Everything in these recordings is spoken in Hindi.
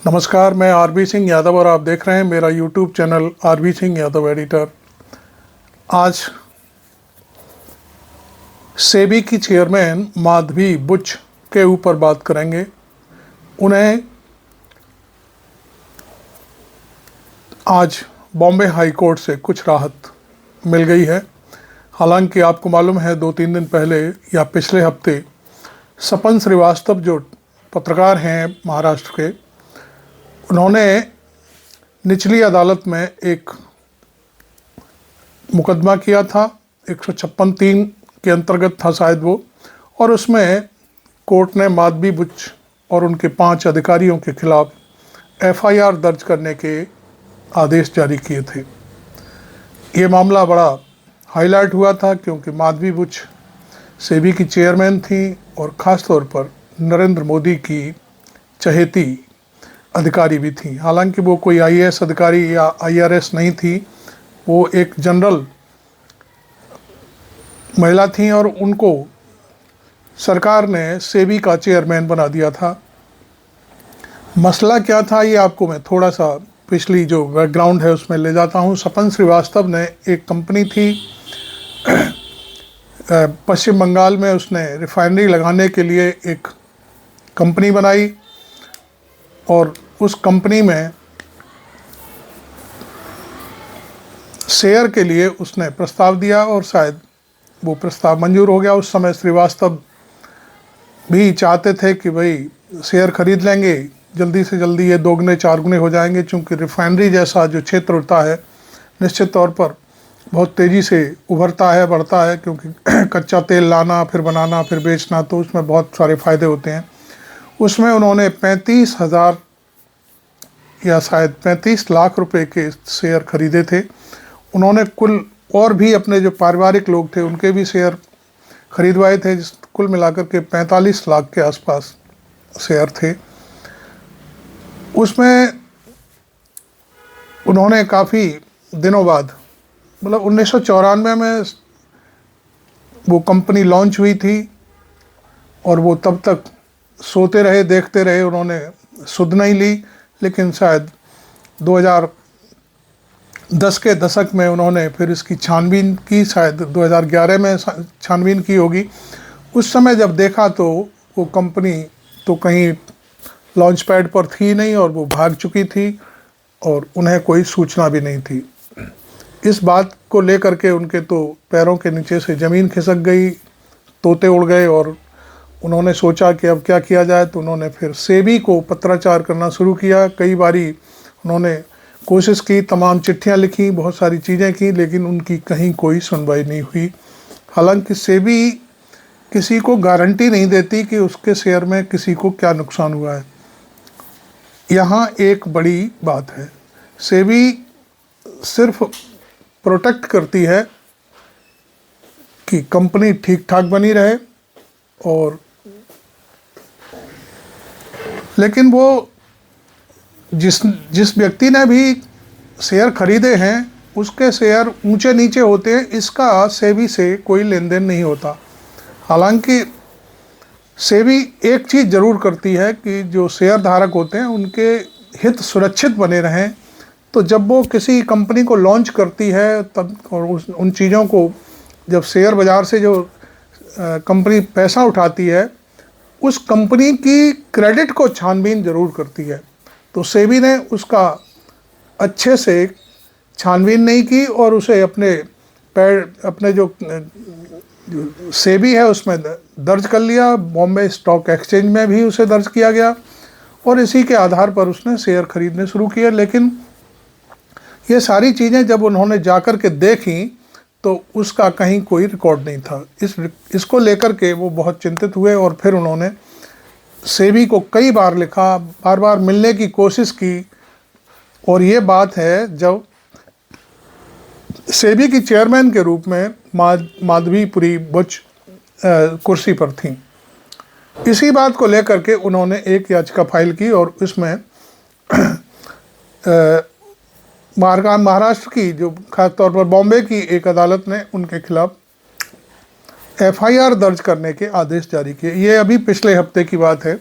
नमस्कार, मैं आरबी सिंह यादव और आप देख रहे हैं मेरा YouTube channel RB Singh Yadav editor. आज सेबी की चेयरमैन माधवी बुच के ऊपर बात करेंगे। उन्हें आज बॉम्बे हाई कोर्ट से कुछ राहत मिल गई है। हालांकि आपको मालूम है 2-3 दिन पहले या पिछले हफ्ते सपन श्रीवास्तव जो पत्रकार हैं महाराष्ट्र के, उन्होंने निचली अदालत में एक मुकदमा किया था, 156(3) के अंतर्गत था शायद वो, और उसमें कोर्ट ने माधवी बुच और उनके 5 अधिकारियों के खिलाफ एफआईआर दर्ज करने के आदेश जारी किए थे। ये मामला बड़ा हाईलाइट हुआ था क्योंकि माधवी बुच सेबी की चेयरमैन थी और ख़ास तौर पर नरेंद्र मोदी की चहेती अधिकारी भी थी। हालांकि वो कोई आईएएस अधिकारी या आईआरएस नहीं थी, वो एक जनरल महिला थी और उनको सरकार ने सेबी का चेयरमैन बना दिया था। मसला क्या था ये आपको मैं थोड़ा सा पिछली जो बैकग्राउंड है उसमें ले जाता हूँ। सपन श्रीवास्तव ने एक कंपनी थी पश्चिम बंगाल में, उसने रिफाइनरी लगाने के लिए एक कंपनी बनाई और उस कंपनी में शेयर के लिए उसने प्रस्ताव दिया और शायद वो प्रस्ताव मंजूर हो गया। उस समय श्रीवास्तव भी चाहते थे कि भाई शेयर खरीद लेंगे, जल्दी से जल्दी ये 2 गुने 4 गुने हो जाएंगे, चूँकि रिफाइनरी जैसा जो क्षेत्र होता है निश्चित तौर पर बहुत तेज़ी से उभरता है, बढ़ता है, क्योंकि कच्चा तेल लाना फिर बनाना फिर बेचना, तो उसमें बहुत सारे फ़ायदे होते हैं। उसमें उन्होंने 35,000 या शायद 35 लाख रुपए के शेयर खरीदे थे। उन्होंने कुल और भी अपने जो पारिवारिक लोग थे उनके भी शेयर खरीदवाए थे, जिस कुल मिलाकर के 45 लाख के आसपास शेयर थे। उसमें उन्होंने काफ़ी दिनों बाद, मतलब 1994 में वो कंपनी लॉन्च हुई थी और वो तब तक सोते रहे, देखते रहे, उन्होंने सुध नहीं ली। लेकिन शायद 2010 के दशक में उन्होंने फिर इसकी छानबीन की, शायद 2011 में छानबीन की होगी। उस समय जब देखा तो वो कंपनी तो कहीं लॉन्च पैड पर थी नहीं और वो भाग चुकी थी और उन्हें कोई सूचना भी नहीं थी। इस बात को लेकर के उनके तो पैरों के नीचे से ज़मीन खिसक गई, तोते उड़ गए और उन्होंने सोचा कि अब क्या किया जाए। तो उन्होंने फिर सेबी को पत्राचार करना शुरू किया। कई बारी उन्होंने कोशिश की, तमाम चिट्ठियां लिखी, बहुत सारी चीज़ें की, लेकिन उनकी कहीं कोई सुनवाई नहीं हुई। हालांकि सेबी किसी को गारंटी नहीं देती कि उसके शेयर में किसी को क्या नुकसान हुआ है। यहाँ एक बड़ी बात है, सेबी सिर्फ प्रोटेक्ट करती है कि कंपनी ठीक ठाक बनी रहे, और लेकिन वो जिस व्यक्ति ने भी शेयर खरीदे हैं उसके शेयर ऊंचे नीचे होते हैं, इसका सेबी से कोई लेन देन नहीं होता। हालांकि सेबी एक चीज़ ज़रूर करती है कि जो शेयर धारक होते हैं उनके हित सुरक्षित बने रहें। तो जब वो किसी कंपनी को लॉन्च करती है तब, और उन चीज़ों को जब शेयर बाज़ार से जो कंपनी पैसा उठाती है, उस कंपनी की क्रेडिट को छानबीन ज़रूर करती है। तो सेबी ने उसका अच्छे से छानबीन नहीं की और उसे अपने जो सेबी है उसमें दर्ज कर लिया। बॉम्बे स्टॉक एक्सचेंज में भी उसे दर्ज किया गया और इसी के आधार पर उसने शेयर खरीदने शुरू किए। लेकिन ये सारी चीज़ें जब उन्होंने जाकर के देखी तो उसका कहीं कोई रिकॉर्ड नहीं था। इसको लेकर के वो बहुत चिंतित हुए और फिर उन्होंने सेबी को कई बार लिखा, बार बार मिलने की कोशिश की। और ये बात है जब सेबी की चेयरमैन के रूप में माधवीपुरी बुच कुर्सी पर थीं। इसी बात को लेकर के उन्होंने एक याचिका फाइल की और इसमें महाराष्ट्र की जो खास तौर पर बॉम्बे की एक अदालत ने उनके खिलाफ एफआईआर दर्ज करने के आदेश जारी किए। ये अभी पिछले हफ्ते की बात है।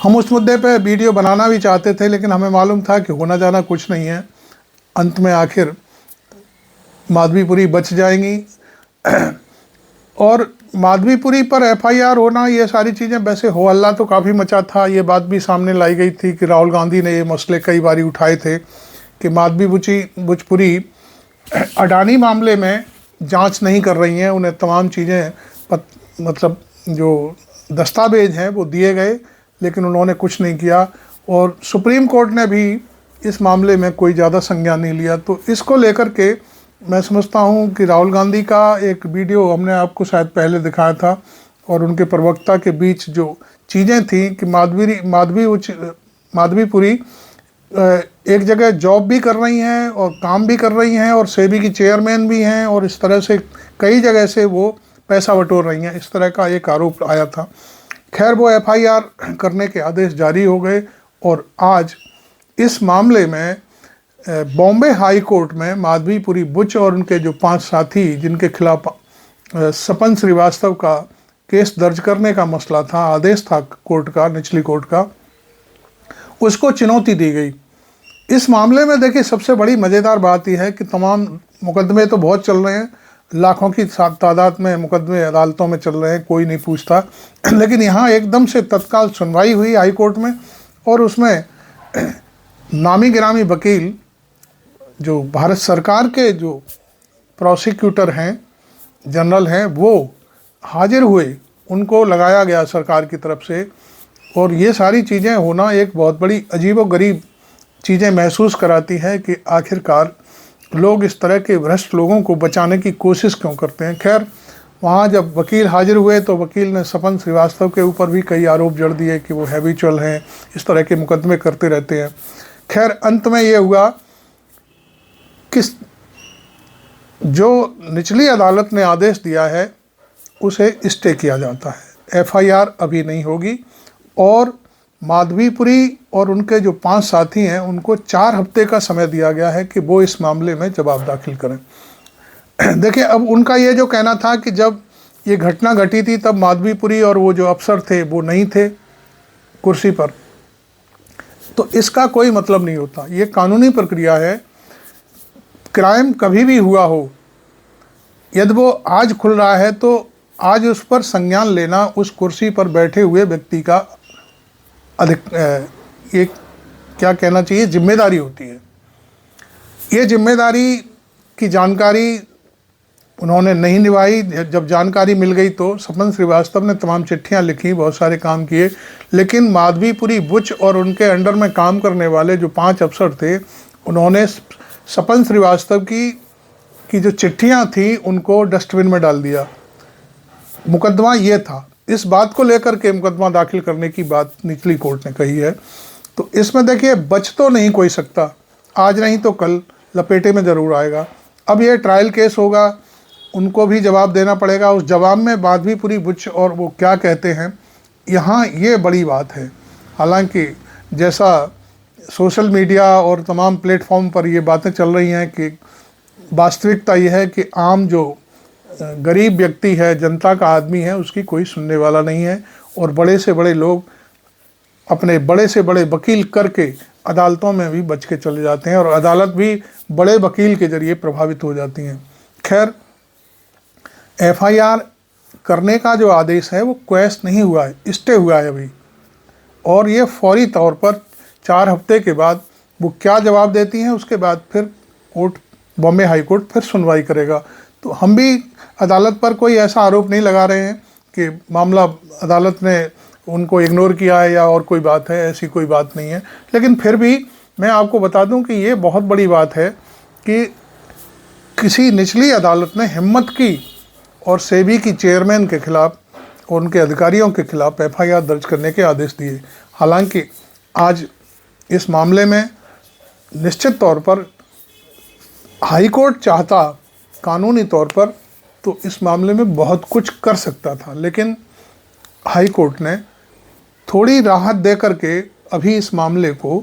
हम उस मुद्दे पे वीडियो बनाना भी चाहते थे, लेकिन हमें मालूम था कि होना जाना कुछ नहीं है। अंत में आखिर माधवीपुरी बच जाएंगी। और माधवीपुरी पर एफआईआर होना, ये सारी चीज़ें, वैसे हो हल्ला तो काफ़ी मचा था। ये बात भी सामने लाई गई थी कि राहुल गांधी ने ये मसले कई बार उठाए थे कि भोजपुरी अडानी मामले में जांच नहीं कर रही हैं। उन्हें तमाम चीज़ें मतलब जो दस्तावेज हैं वो दिए गए, लेकिन उन्होंने कुछ नहीं किया। और सुप्रीम कोर्ट ने भी इस मामले में कोई ज़्यादा संज्ञान नहीं लिया। तो इसको लेकर के मैं समझता हूं कि राहुल गांधी का एक वीडियो हमने आपको शायद पहले दिखाया था, और उनके प्रवक्ता के बीच जो चीज़ें थी कि माधवीपुरी एक जगह जॉब भी कर रही हैं और काम भी कर रही हैं और सेबी की चेयरमैन भी हैं, और इस तरह से कई जगह से वो पैसा बटोर रही हैं, इस तरह का एक आरोप आया था। खैर, वो एफआईआर करने के आदेश जारी हो गए, और आज इस मामले में बॉम्बे हाई कोर्ट में माधवीपुरी बुच और उनके जो 5 साथी जिनके खिलाफ सपन श्रीवास्तव का केस दर्ज करने का मसला था, आदेश था कोर्ट का, निचली कोर्ट का, उसको चुनौती दी गई। इस मामले में देखिए सबसे बड़ी मज़ेदार बात यह है कि तमाम मुकदमे तो बहुत चल रहे हैं, लाखों की तादाद में मुकदमे अदालतों में चल रहे हैं, कोई नहीं पूछता। लेकिन यहाँ एकदम से तत्काल सुनवाई हुई हाई कोर्ट में, और उसमें नामी गिरामी वकील जो भारत सरकार के जो प्रोसिक्यूटर हैं, जनरल हैं, वो हाजिर हुए, उनको लगाया गया सरकार की तरफ से। और ये सारी चीज़ें होना एक बहुत बड़ी अजीबोगरीब चीज़ें महसूस कराती है कि आखिरकार लोग इस तरह के भ्रष्ट लोगों को बचाने की कोशिश क्यों करते हैं। खैर, वहाँ जब वकील हाजिर हुए तो वकील ने सपन श्रीवास्तव के ऊपर भी कई आरोप जड़ दिए कि वो हैबिचुअल हैं, इस तरह के मुकदमे करते रहते हैं। खैर, अंत में ये हुआ कि जो निचली अदालत ने आदेश दिया है उसे स्टे किया जाता है, एफआईआर अभी नहीं होगी, और माधवीपुरी और उनके जो 5 साथी हैं उनको 4 हफ्ते का समय दिया गया है कि वो इस मामले में जवाब दाखिल करें। देखिए, अब उनका ये जो कहना था कि जब ये घटना घटी थी तब माधवीपुरी और वो जो अफसर थे वो नहीं थे कुर्सी पर, तो इसका कोई मतलब नहीं होता। ये कानूनी प्रक्रिया है। क्राइम कभी भी हुआ हो, यदि वो आज खुल रहा है तो आज उस पर संज्ञान लेना उस कुर्सी पर बैठे हुए व्यक्ति का ये क्या कहना चाहिए, जिम्मेदारी होती है। ये जिम्मेदारी की जानकारी उन्होंने नहीं निभाई। जब जानकारी मिल गई तो सपन श्रीवास्तव ने तमाम चिट्ठियां लिखी, बहुत सारे काम किए, लेकिन माधवीपुरी बुच और उनके अंडर में काम करने वाले जो 5 अफसर थे, उन्होंने सपन श्रीवास्तव की जो चिट्ठियां थी उनको डस्टबिन में डाल दिया। मुकदमा ये था। इस बात को लेकर के मुकदमा दाखिल करने की बात निचली कोर्ट ने कही है। तो इसमें देखिए, बच तो नहीं कोई सकता, आज नहीं तो कल लपेटे में ज़रूर आएगा। अब ये ट्रायल केस होगा, उनको भी जवाब देना पड़ेगा। उस जवाब में माधवीपुरी बुच और वो क्या कहते हैं, यहाँ ये बड़ी बात है। हालांकि जैसा सोशल मीडिया और तमाम प्लेटफॉर्म पर ये बातें चल रही हैं कि वास्तविकता ये है कि आम जो गरीब व्यक्ति है, जनता का आदमी है, उसकी कोई सुनने वाला नहीं है, और बड़े से बड़े लोग अपने बड़े से बड़े वकील करके अदालतों में भी बच के चले जाते हैं, और अदालत भी बड़े वकील के जरिए प्रभावित हो जाती हैं। खैर, एफआईआर करने का जो आदेश है वो क्वैश नहीं हुआ है, स्टे हुआ है अभी, और ये फौरी तौर पर 4 हफ्ते के बाद वो क्या जवाब देती हैं उसके बाद फिर कोर्ट, बॉम्बे हाई कोर्ट फिर सुनवाई करेगा। तो हम भी अदालत पर कोई ऐसा आरोप नहीं लगा रहे हैं कि मामला अदालत ने उनको इग्नोर किया है या और कोई बात है, ऐसी कोई बात नहीं है। लेकिन फिर भी मैं आपको बता दूं कि ये बहुत बड़ी बात है कि किसी निचली अदालत ने हिम्मत की और सेबी की चेयरमैन के खिलाफ और उनके अधिकारियों के खिलाफ एफआईआर दर्ज करने के आदेश दिए। हालांकि आज इस मामले में निश्चित तौर पर हाई कोर्ट चाहता कानूनी तौर पर तो इस मामले में बहुत कुछ कर सकता था, लेकिन हाई कोर्ट ने थोड़ी राहत दे करके अभी इस मामले को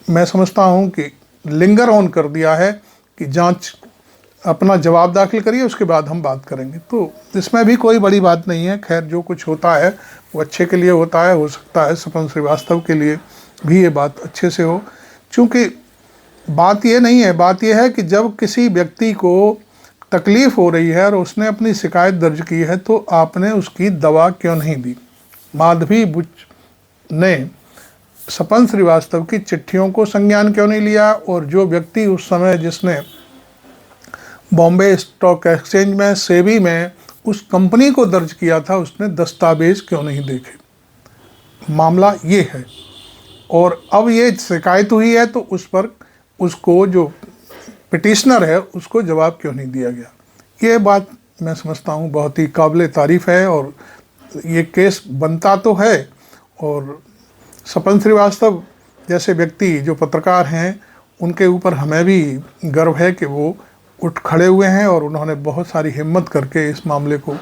मैं समझता हूं कि लिंगर ऑन कर दिया है कि जांच अपना जवाब दाखिल करिए, उसके बाद हम बात करेंगे। तो इसमें भी कोई बड़ी बात नहीं है। खैर, जो कुछ होता है वो अच्छे के लिए होता है। हो सकता है सपन श्रीवास्तव के लिए भी ये बात अच्छे से हो, क्योंकि बात ये नहीं है, बात ये है कि जब किसी व्यक्ति को तकलीफ़ हो रही है और उसने अपनी शिकायत दर्ज की है तो आपने उसकी दवा क्यों नहीं दी। माधवी बुच ने सपन श्रीवास्तव की चिट्ठियों को संज्ञान क्यों नहीं लिया, और जो व्यक्ति उस समय जिसने बॉम्बे स्टॉक एक्सचेंज में सेबी में उस कंपनी को दर्ज किया था उसने दस्तावेज क्यों नहीं देखे। मामला ये है। और अब ये शिकायत हुई है तो उस पर उसको जो पिटिशनर है उसको जवाब क्यों नहीं दिया गया। ये बात मैं समझता हूँ बहुत ही काबिल तारीफ़ है, और ये केस बनता तो है। और सपन श्रीवास्तव जैसे व्यक्ति जो पत्रकार हैं उनके ऊपर हमें भी गर्व है कि वो उठ खड़े हुए हैं और उन्होंने बहुत सारी हिम्मत करके इस मामले को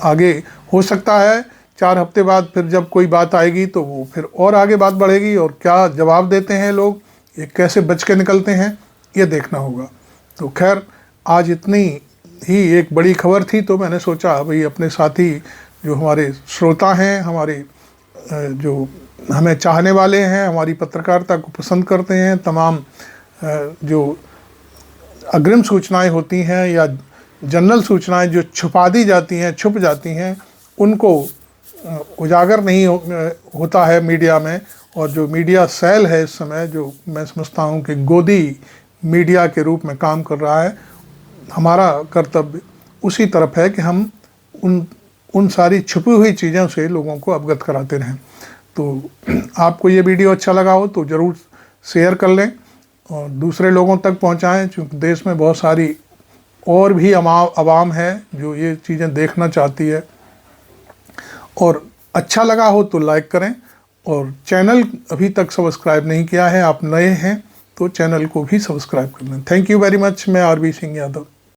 आगे, हो सकता है 4 हफ्ते बाद फिर जब कोई बात आएगी तो वो फिर और आगे बात बढ़ेगी, और क्या जवाब देते हैं लोग, ये कैसे बच के निकलते हैं, ये देखना होगा। तो खैर, आज इतनी ही एक बड़ी खबर थी तो मैंने सोचा भाई अपने साथी जो हमारे श्रोता हैं, हमारे जो हमें चाहने वाले हैं, हमारी पत्रकारिता को पसंद करते हैं, तमाम जो अग्रिम सूचनाएं होती हैं या जनरल सूचनाएं जो छुपा दी जाती हैं, छुप जाती हैं, उनको उजागर नहीं होता है मीडिया में। और जो मीडिया सेल है इस समय, जो मैं समझता हूँ कि गोदी मीडिया के रूप में काम कर रहा है, हमारा कर्तव्य उसी तरफ है कि हम उन सारी छुपी हुई चीज़ों से लोगों को अवगत कराते रहें। तो आपको ये वीडियो अच्छा लगा हो तो ज़रूर शेयर कर लें और दूसरे लोगों तक पहुंचाएं, क्योंकि देश में बहुत सारी और भी आवाम है जो ये चीज़ें देखना चाहती है। और अच्छा लगा हो तो लाइक करें, और चैनल अभी तक सब्सक्राइब नहीं किया है, आप नए हैं तो चैनल को भी सब्सक्राइब कर लें। Thank you very much. मैं आरबी सिंह यादव।